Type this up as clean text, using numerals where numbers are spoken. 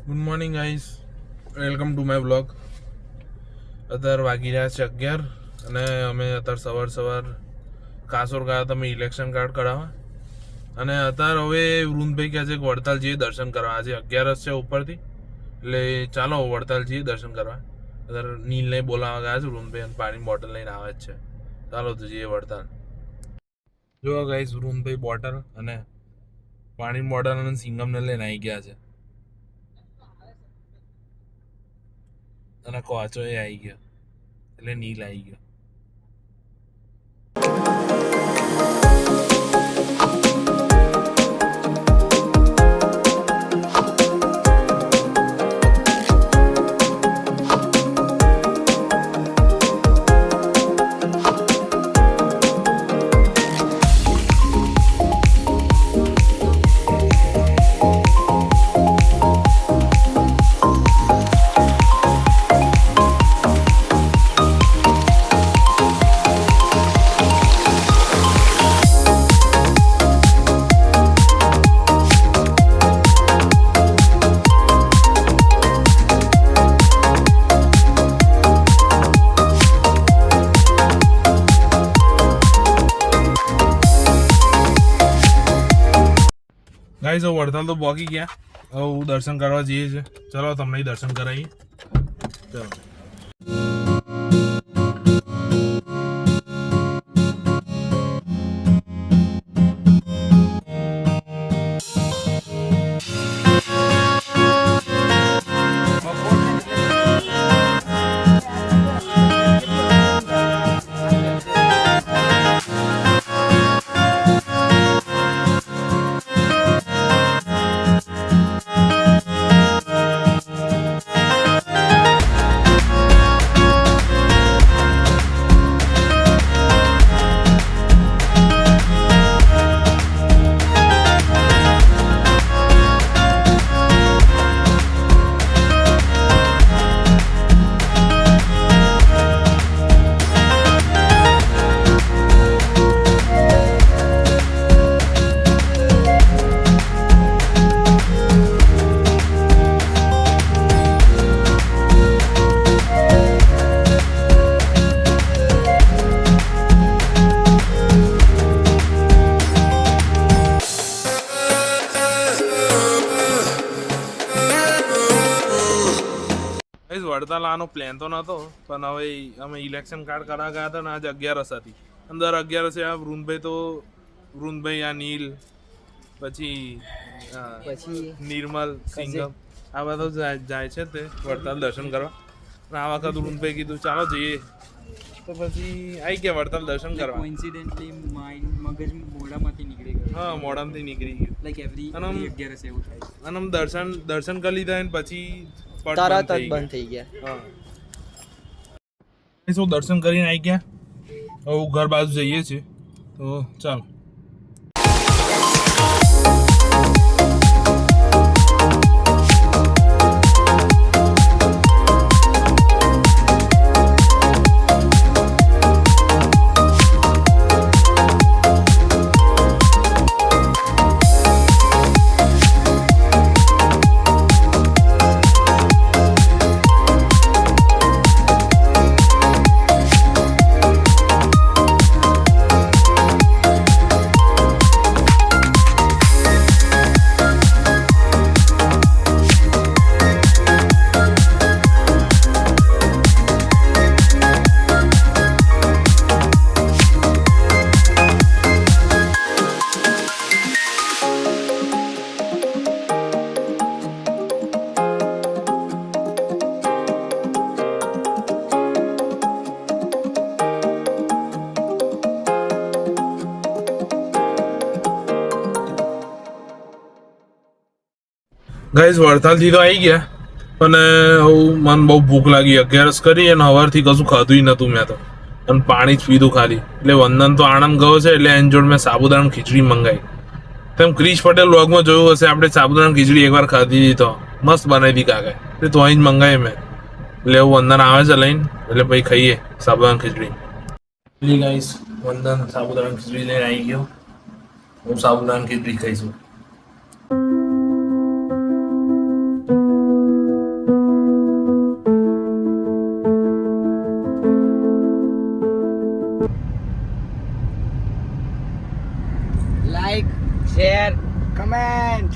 Good morning guys, welcome to my blog. અત્યારે વાગી રહ્યા છે 11 અને અમે અત્યારે સવાર કાસોર ગયા તમે ઇલેક્શન કાર્ડ કઢાવવા. અને અત્યારે હવે વૃંદભાઈ કહે છે કે વડતાલ જઈએ દર્શન કરવા. આજે 11 છે ઉપરથી, એટલે ચાલો વડતાલ જઈએ દર્શન કરવા. અત્યારે નીલને બોલાવવા ગયા છે વૃંદભાઈ, અને પાણીની બોટલ લઈને આવે જ છે. ચાલો તો જઈએ વડતાલ. જો ગાઈસ, વૃંદભાઈ બોટલ અને પાણીની બોટલ અને સિંગમને લઈને આવી ગયા છે. અને કોચો એ આવી ગયો, એટલે નીલ આવી ગયો. ગાઈસ, વડતાલ તો પહોંચી ગયા. હવે દર્શન કરવા જઈએ છીએ. ચલો તમને દર્શન કરાવીએ. ચલો. વડતાલ આનો પ્લાન તો નહોતો, પણ હવે અમે ઇલેક્શન કાર્ડ કરાવવા ગયા હતા ને આજે 11 હતી. અંદર 11 આ વૃંદભાઈ આ નીલ પછી નિર્મલ સિંગમ આ બધા જાય છે તે વડતાલ દર્શન કરવા. અને આ વખત વૃંદભાઈ કીધું ચાલો જઈએ, તો પછી આવી ગયા વડતાલ દર્શન કરવા. કોઇન્સિડન્ટલી મગજ મોઢામાંથી નીકળી ગયું. હા, મોઢામાંથી નીકળી ગયું. લાઈક એવરી 11 એવું થાય. અને આમ દર્શન કરી લીધા ને પછી તરત જ બંધ થઈ ગયા. હા, દર્શન કરીને આવી ગયા. હવે ઘર બાજુ જઈએ છીએ, તો ચાલો. ગાઈસ, વડતાલથી તો આવી ગયા, પણ મને બહુ ભૂખ લાગી. 11 કરી અને સવારથી કશું ખાધું નહોતું મેં તો, અને પાણી જ પીધું ખાલી. એટલે વંદન તો આણંદ ગયો છે, એટલે એની જોડે મેં સાબુદાણા ખીચડી મંગાવી. તેમ ક્રિશ પટેલ વ્લોગમાં જોયું હશે, આપણે સાબુદાણા ખીચડી એકવાર ખાધી હતી, તો મસ્ત બનાવી હતી કાકા. એટલે તો અહીં જ મંગાવી મેં. એટલે એવું વંદન આવે છે લઈને, એટલે પછી ખાઈએ સાબુદાણા ખીચડી. ગાઈસ, વંદન સાબુદાણા ખીચડી લઈને આવી ગયો. હું સાબુદાણા ખીચડી ખાઈશું. Share comment